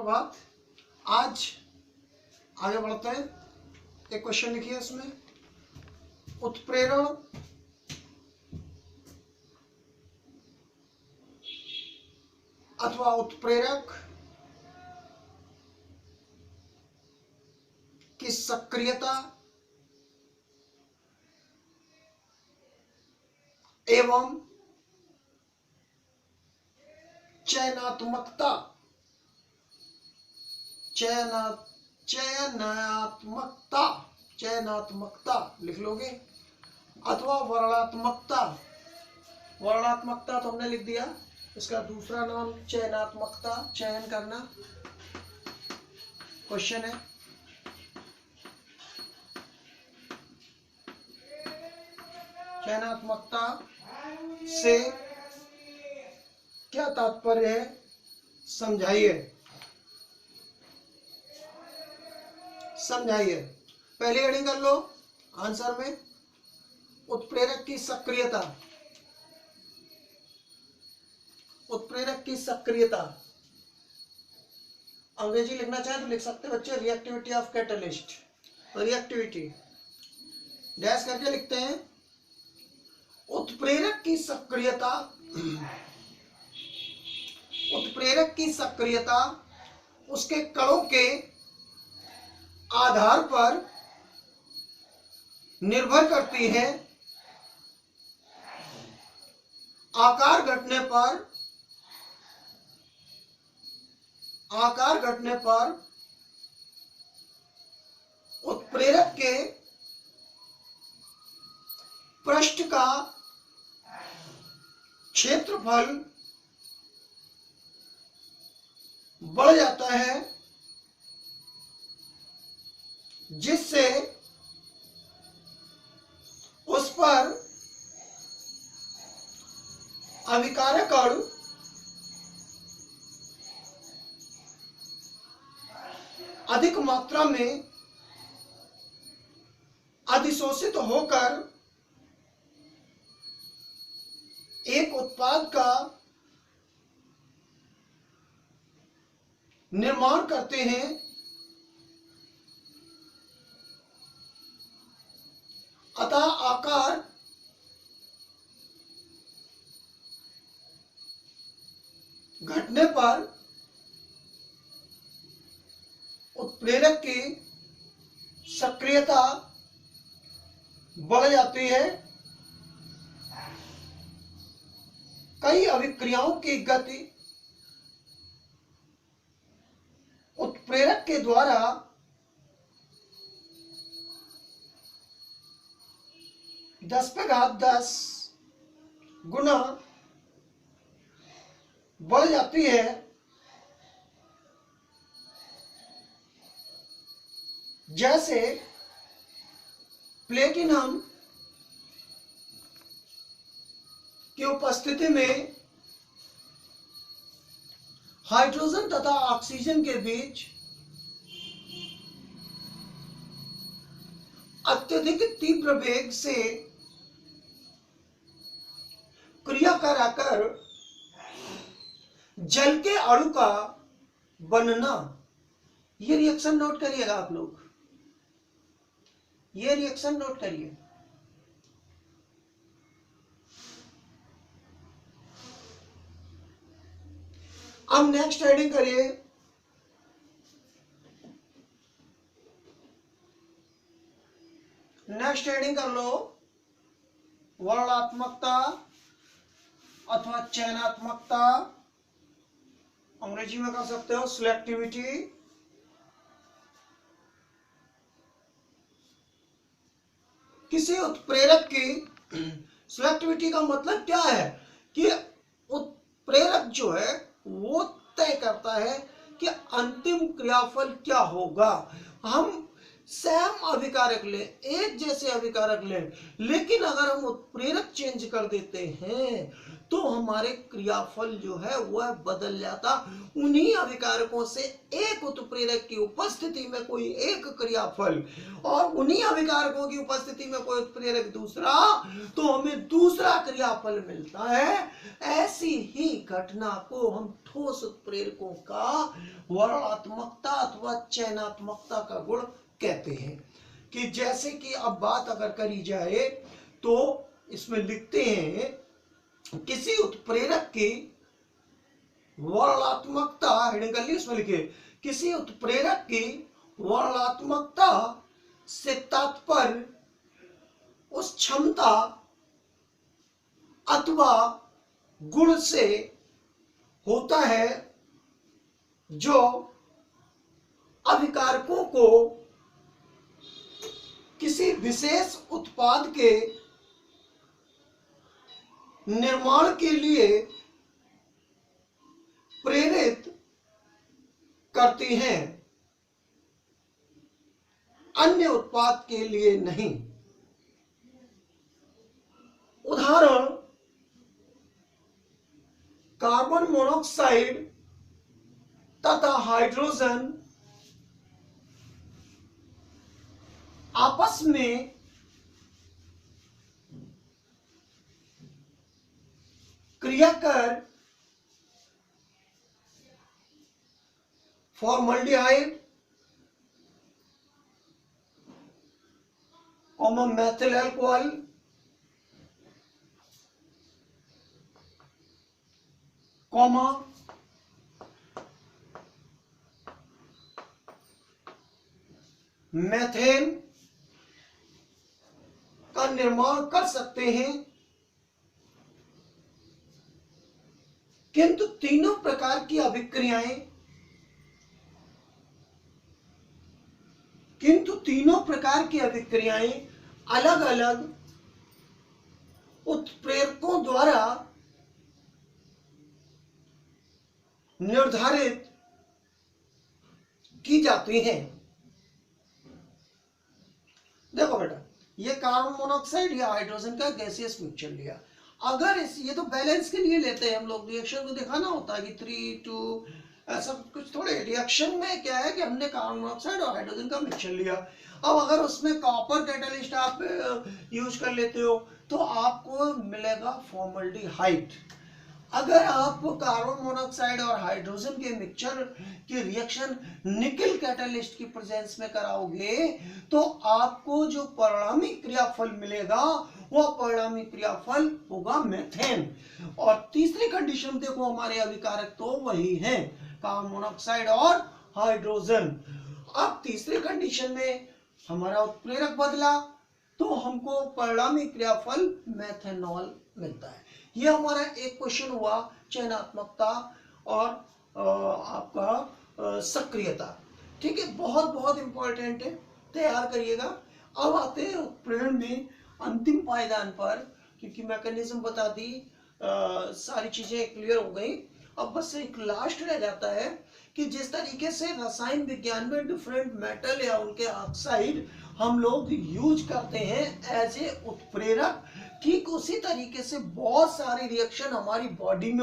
सुप्रभात। आज आगे बढ़ते हैं। एक क्वेश्चन लिखिए इसमें, उत्प्रेरण अथवा उत्प्रेरक की सक्रियता एवं चयनात्मकता चयनात्मकता लिख लोगे, अथवा वर्णात्मकता। वर्णात्मकता तो हमने लिख दिया, इसका दूसरा नाम चयनात्मकता, चयन करना। क्वेश्चन है, चयनात्मकता से क्या तात्पर्य है, समझाइए। पहली हेडिंग कर लो आंसर में, उत्प्रेरक की सक्रियता। उत्प्रेरक की सक्रियता अंग्रेजी लिखना चाहे तो लिख सकते बच्चे, reactivity of catalyst. Reactivity dash करके लिखते हैं। उत्प्रेरक की सक्रियता, उत्प्रेरक की सक्रियता उसके कणों के आधार पर निर्भर करती है। आकार घटने पर उत्प्रेरक के पृष्ठ का क्षेत्रफल बढ़ जाता है, जिससे उस पर अभिकारक अणु अधिक मात्रा में अधिशोषित होकर एक उत्पाद का निर्माण करते हैं। अतः आकार घटने पर उत्प्रेरक की सक्रियता बढ़ जाती है। कई अभिक्रियाओं की गति उत्प्रेरक के द्वारा (10⁻10) गुना बढ़ जाती है। जैसे प्लेटिनम की उपस्थिति में हाइड्रोजन तथा ऑक्सीजन के बीच अत्यधिक तीव्र वेग से क्रिया कराकर जल के अणु का बनना। ये रिएक्शन नोट करिएगा आप लोग, ये रिएक्शन नोट करिए। अब नेक्स्ट हेडिंग करिए, नेक्स्ट हेडिंग कर लो, वर्णात्मकता अथवा चयनात्मकता, अंग्रेजी में कर सकते हो सिलेक्टिविटी। किसी उत्प्रेरक की सिलेक्टिविटी का मतलब क्या है कि उत्प्रेरक जो है वो तय करता है कि अंतिम क्रियाफल क्या होगा। हम सेम अभिकारक लें, एक जैसे अभिकारक लें, लेकिन अगर हम उत्प्रेरक चेंज कर देते हैं तो हमारे क्रियाफल जो है वह बदल जाता। उन्हीं अभिकारकों से एक उत्प्रेरक की उपस्थिति में कोई एक क्रियाफल और उन्हीं अभिकारकों की उपस्थिति में कोई उत्प्रेरक दूसरा, तो हमें दूसरा क्रियाफल मिलता है। ऐसी ही घटना को हम ठोस उत्प्रेरकों का वर्णात्मकता अथवा चयनात्मकता का गुण कहते हैं। कि जैसे कि अब बात अगर करी जाए तो इसमें लिखते हैं किसी उत्प्रेरक की वर्णात्मकता, हेडिंग कर ली, इसमें लिखे किसी उत्प्रेरक की वर्णात्मकता से तात्पर्य उस क्षमता अथवा गुण से होता है जो अभिकारकों को किसी विशेष उत्पाद के निर्माण के लिए प्रेरित करती हैं, अन्य उत्पाद के लिए नहीं। उदाहरण, कार्बन मोनोऑक्साइड तथा हाइड्रोजन आपस में क्रिया कर फॉर्मल्डिहाइड, मेथिल अल्कोहल, मेथेन का निर्माण कर सकते हैं। किंतु तीनों प्रकार की अभिक्रियाएं अलग अलग उत्प्रेरकों द्वारा निर्धारित की जाती हैं। देखो बेटा, ये कार्बन मोनोऑक्साइड या हाइड्रोजन का गैसियस मिक्सचर लिया। अगर ये तो बैलेंस के लिए लेते हैं हम लोग, रिएक्शन को दिखाना होता है कि 3:2 ऐसा कुछ। थोड़े रिएक्शन में क्या है कि हमने कार्बन मोनोऑक्साइड और हाइड्रोजन का मिक्सचर लिया। अब अगर उसमें कॉपर कैटलिस्ट आप यूज कर लेते हो तो आपको मिलेगा फॉर्मल्डिहाइड। अगर आप कार्बन मोनोऑक्साइड और हाइड्रोजन के मिक्सचर की रिएक्शन निकल कैटलिस्ट की प्रेजेंस में कराओगे तो आपको जो परिणामी क्रियाफल मिलेगा वह परिणामी क्रियाफल होगा मेथेन। और तीसरी कंडीशन देखो, हमारे अभिकारक तो वही हैं, कार्बन मोनोऑक्साइड और हाइड्रोजन। अब तीसरी कंडीशन में हमारा उत्प्रेरक बदला तो हमको परिणामी क्रियाफल मेथेनॉल मिलता है। ये हमारा एक क्वेश्चन हुआ चयनात्मकता और आपका सक्रियता। ठीक है, बहुत बहुत इंपॉर्टेंट है, तैयार करिएगा। अब आते हैं उत्प्रेरण में अंतिम पायदान पर, क्योंकि मैकेनिज्म बता दी, सारी चीजें क्लियर हो गई। अब बस एक लास्ट रह जाता है कि जिस तरीके से रसायन विज्ञान में डिफरेंट मेटल या उनके ऑक्साइड हम लोग यूज करते हैं एज ए उत्प्रेरक, ठीक उसी तरीके से बहुत सारी रिएक्शन हमारी बॉडी में